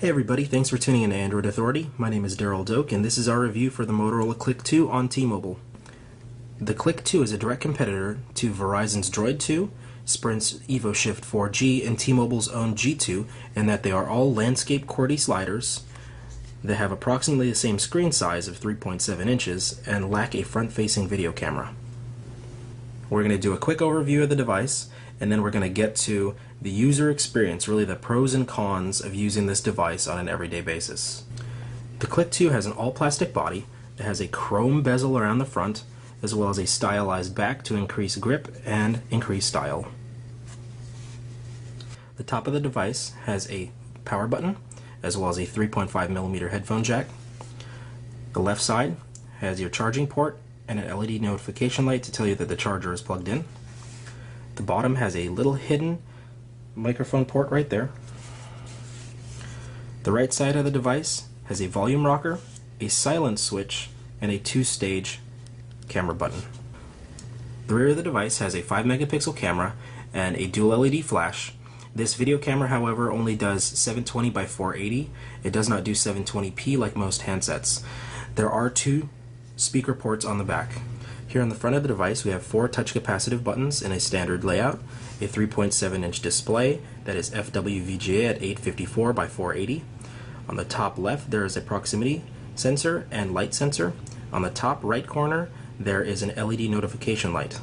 Hey everybody, thanks for tuning in to Android Authority. My name is Daryl Doak and this is our review for the Motorola Click 2 on T-Mobile. The Click 2 is a direct competitor to Verizon's Droid 2, Sprint's EvoShift 4G, and T-Mobile's own G2 in that they are all landscape QWERTY sliders. They have approximately the same screen size of 3.7 inches and lack a front-facing video camera. We're going to do a quick overview of the device and then we're going to get to the user experience, really the pros and cons of using this device on an everyday basis. The Click 2 has an all-plastic body. It has a chrome bezel around the front, as well as a stylized back to increase grip and increase style. The top of the device has a power button, as well as a 3.5mm headphone jack. The left side has your charging port and an LED notification light to tell you that the charger is plugged in. The bottom has a little hidden microphone port right there. The right side of the device has a volume rocker, a silence switch, and a 2-stage camera button. The rear of the device has a 5-megapixel camera and a dual LED flash. This video camera, however, only does 720 by 480. It does not do 720p like most handsets. There are 2 speaker ports on the back. Here on the front of the device we have 4 touch capacitive buttons in a standard layout, a 3.7-inch display that is FWVGA at 854 by 480. On the top left there is a proximity sensor and light sensor. On the top right corner there is an LED notification light.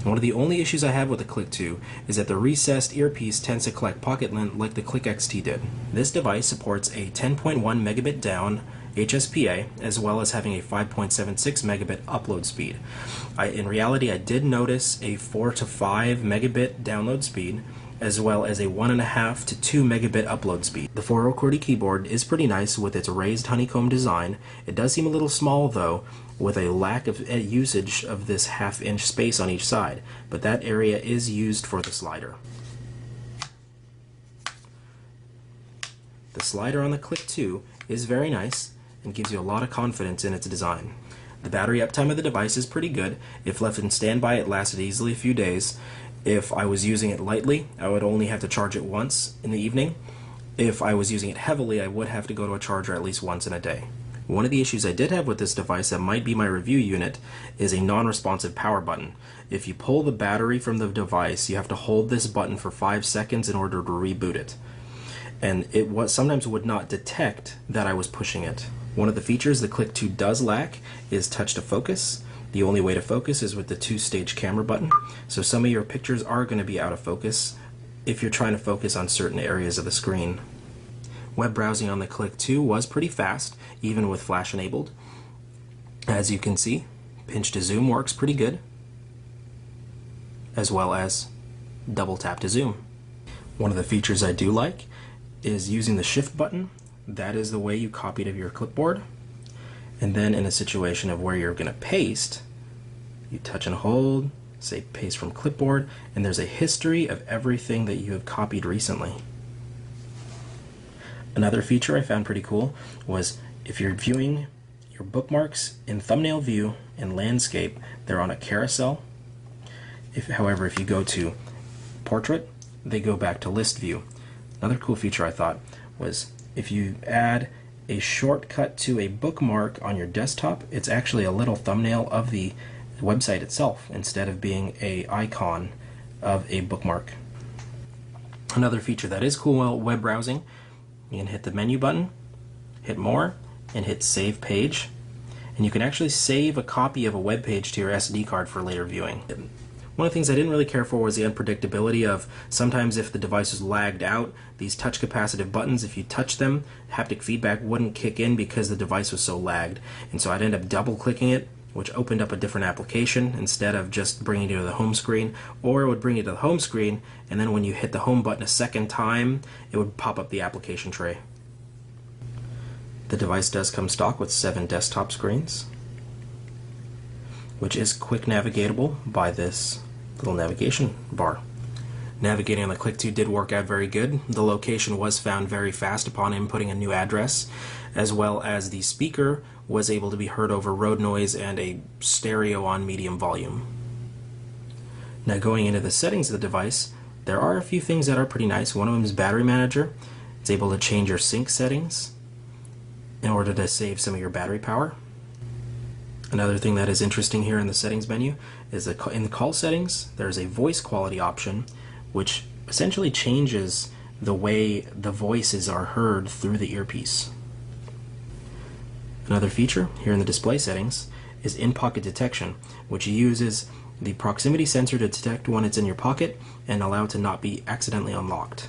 One of the only issues I have with the Click 2 is that the recessed earpiece tends to collect pocket lint like the Click XT did. This device supports a 10.1 megabit down HSPA, as well as having a 5.76 megabit upload speed. In reality, I did notice a 4 to 5 megabit download speed, as well as a 1.5 to 2 megabit upload speed. The 4.0 QWERTY keyboard is pretty nice with its raised honeycomb design. It does seem a little small though, with a lack of usage of this half-inch space on each side, but that area is used for the slider. The slider on the Click 2 is very nice and gives you a lot of confidence in its design. The battery uptime of the device is pretty good. If left in standby, it lasted easily a few days. If I was using it lightly, I would only have to charge it once in the evening. If I was using it heavily, I would have to go to a charger at least once in a day. One of the issues I did have with this device that might be my review unit is a non-responsive power button. If you pull the battery from the device, you have to hold this button for 5 seconds in order to reboot it. And it sometimes would not detect that I was pushing it. One of the features the Click 2 does lack is touch to focus. The only way to focus is with the 2-stage camera button, so some of your pictures are going to be out of focus if you're trying to focus on certain areas of the screen. Web browsing on the Click 2 was pretty fast, even with flash enabled. As you can see, pinch to zoom works pretty good, as well as double tap to zoom. One of the features I do like is using the shift button. That is the way you copy to your clipboard. And then in a situation of where you're going to paste, you touch and hold, say paste from clipboard, and there's a history of everything that you have copied recently. Another feature I found pretty cool was if you're viewing your bookmarks in thumbnail view in landscape, they're on a carousel. However, if you go to portrait, they go back to list view. Another cool feature I thought was if you add a shortcut to a bookmark on your desktop, it's actually a little thumbnail of the website itself instead of being an icon of a bookmark. Another feature that is cool while web browsing, you can hit the menu button, hit more, and hit save page, and you can actually save a copy of a web page to your SD card for later viewing. One of the things I didn't really care for was the unpredictability of sometimes if the device was lagged out, these touch capacitive buttons, if you touch them, haptic feedback wouldn't kick in because the device was so lagged. And so I'd end up double clicking it, which opened up a different application instead of just bringing you to the home screen, or it would bring you to the home screen and then when you hit the home button a second time, it would pop up the application tray. The device does come stock with 7 desktop screens, which is quick navigatable by this little navigation bar. Navigating on the Click 2 did work out very good. The location was found very fast upon inputting a new address, as well as the speaker was able to be heard over road noise and a stereo on medium volume. Now going into the settings of the device, there are a few things that are pretty nice. One of them is battery manager. It's able to change your sync settings in order to save some of your battery power. Another thing that is interesting here in the settings menu is that in the call settings, there's a voice quality option, which essentially changes the way the voices are heard through the earpiece. Another feature here in the display settings is in-pocket detection, which uses the proximity sensor to detect when it's in your pocket and allow it to not be accidentally unlocked.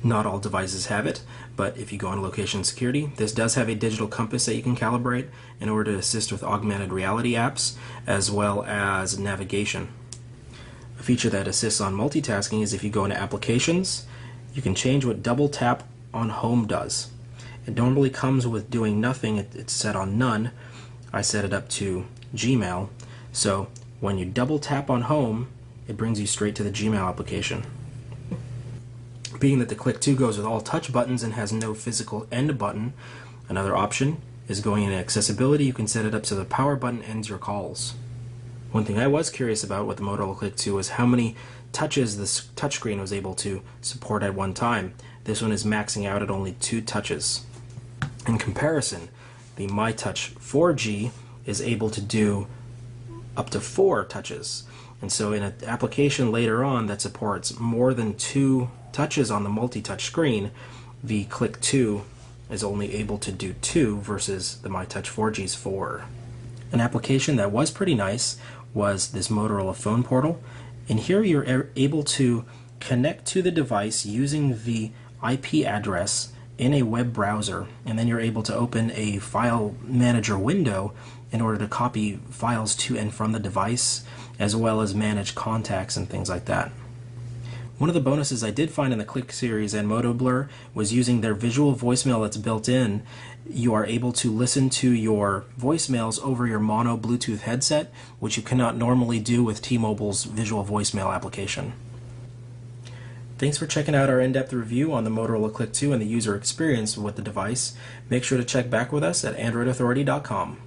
Not all devices have it, but if you go on location security, this does have a digital compass that you can calibrate in order to assist with augmented reality apps as well as navigation. A feature that assists on multitasking is if you go into applications, you can change what double tap on home does. It normally comes with doing nothing, it's set on none. I set it up to Gmail, so when you double tap on home, it brings you straight to the Gmail application. Being that the Click 2 goes with all touch buttons and has no physical end button, another option is going into accessibility. You can set it up so the power button ends your calls. One thing I was curious about with the Motorola Click 2 was how many touches this touchscreen was able to support at one time. This one is maxing out at only 2 touches. In comparison, the MyTouch 4G is able to do up to 4 touches. And so in an application later on that supports more than 2 touches on the multi-touch screen, the Click 2 is only able to do 2 versus the MyTouch 4G's 4. An application that was pretty nice was this Motorola Phone Portal. And here you're able to connect to the device using the IP address in a web browser, and then you're able to open a file manager window in order to copy files to and from the device, as well as manage contacts and things like that. One of the bonuses I did find in the Click series and MotoBlur was using their visual voicemail that's built in. You are able to listen to your voicemails over your mono Bluetooth headset, which you cannot normally do with T-Mobile's visual voicemail application. Thanks for checking out our in-depth review on the Motorola Click 2 and the user experience with the device. Make sure to check back with us at AndroidAuthority.com.